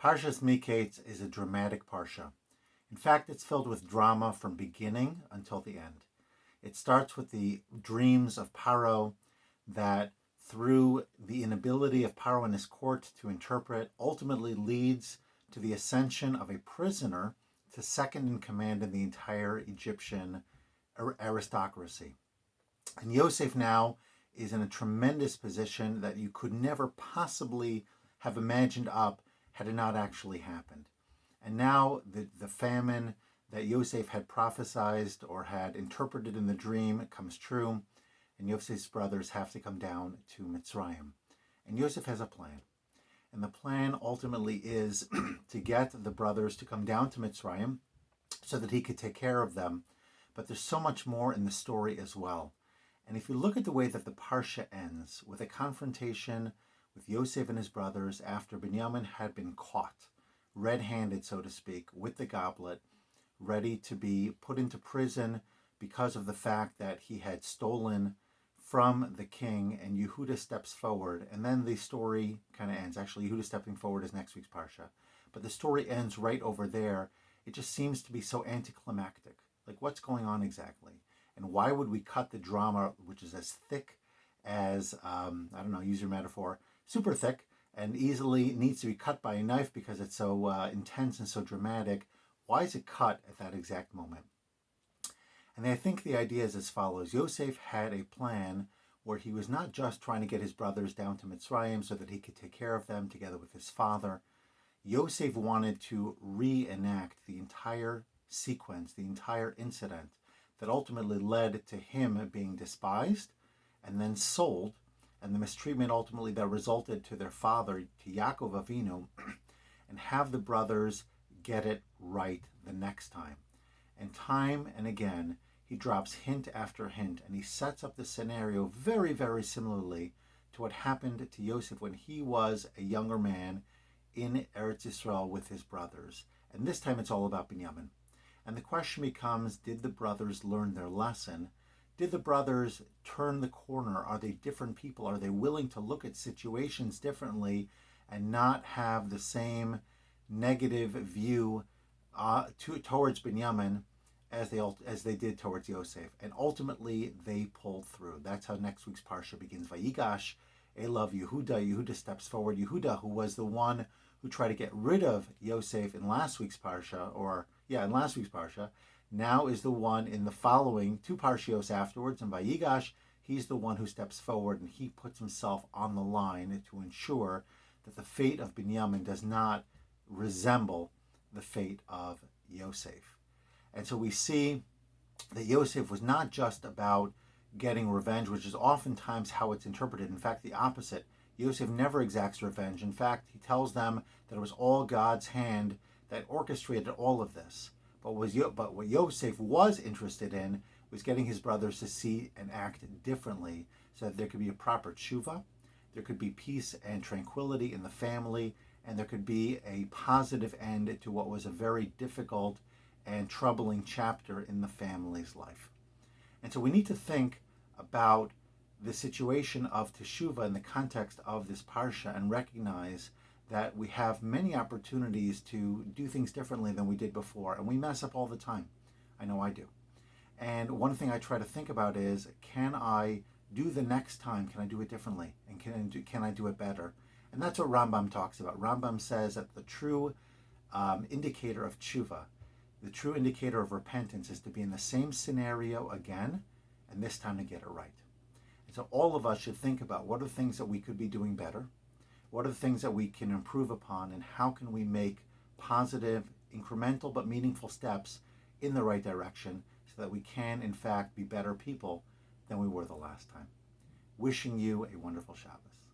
Parashas Miketz is a dramatic parsha. In fact, it's filled with drama from beginning until the end. It starts with the dreams of Paro that, through the inability of Paro and his court to interpret, ultimately leads to the ascension of a prisoner to second in command in the entire Egyptian aristocracy. And Yosef now is in a tremendous position that you could never possibly have imagined up had it not actually happened. And now the famine that Yosef had prophesied or had interpreted in the dream comes true, and Yosef's brothers have to come down to Mitzrayim. And Yosef has a plan. And the plan ultimately is to get the brothers to come down to Mitzrayim so that he could take care of them. But there's so much more in the story as well. And if you look at the way that the parsha ends, with a confrontation with Yosef and his brothers after Binyamin had been caught, red-handed, so to speak, with the goblet, ready to be put into prison because of the fact that he had stolen from the king, and Yehuda steps forward, and then the story kind of ends. Actually, Yehuda stepping forward is next week's parsha, but the story ends right over there. It just seems to be so anticlimactic. Like, what's going on exactly? And why would we cut the drama, which is as thick as, use your metaphor, super thick, and easily needs to be cut by a knife because it's so intense and so dramatic? Why is it cut at that exact moment? And I think the idea is as follows. Yosef had a plan where he was not just trying to get his brothers down to Mitzrayim so that he could take care of them together with his father. Yosef wanted to reenact the entire sequence, the entire incident that ultimately led to him being despised and then sold, and the mistreatment ultimately that resulted to their father, to Yaakov Avinu, and have the brothers get it right the next time. And time and again, he drops hint after hint, and he sets up the scenario very, very similarly to what happened to Yosef when he was a younger man in Eretz Yisrael with his brothers. And this time it's all about Binyamin. And the question becomes, did the brothers learn their lesson? Did the brothers turn the corner? Are they different people? Are they willing to look at situations differently and not have the same negative view towards Binyamin as they did towards Yosef? And ultimately, they pulled through. That's how next week's parsha begins. Vayigash Elav Yehuda. Yehuda steps forward. Yehuda, who was the one who tried to get rid of Yosef in last week's parsha, now is the one in the following two parshios afterwards. And Vayigash, he's the one who steps forward, and he puts himself on the line to ensure that the fate of Binyamin does not resemble the fate of Yosef. And so we see that Yosef was not just about getting revenge, which is oftentimes how it's interpreted. In fact, the opposite. Yosef never exacts revenge. In fact, he tells them that it was all God's hand that orchestrated all of this. But what Yosef was interested in was getting his brothers to see and act differently so that there could be a proper teshuva, there could be peace and tranquility in the family, and there could be a positive end to what was a very difficult and troubling chapter in the family's life. And so we need to think about the situation of teshuva in the context of this parsha and recognize that we have many opportunities to do things differently than we did before, and we mess up all the time. I know I do. And one thing I try to think about is, can I do the next time? Can I do it differently? And can I do it better? And that's what Rambam talks about. Rambam says that the true indicator of teshuva, the true indicator of repentance, is to be in the same scenario again, and this time to get it right. And so all of us should think about, what are the things that we could be doing better? What are the things that we can improve upon, and how can we make positive, incremental, but meaningful steps in the right direction so that we can, in fact, be better people than we were the last time. Wishing you a wonderful Shabbos.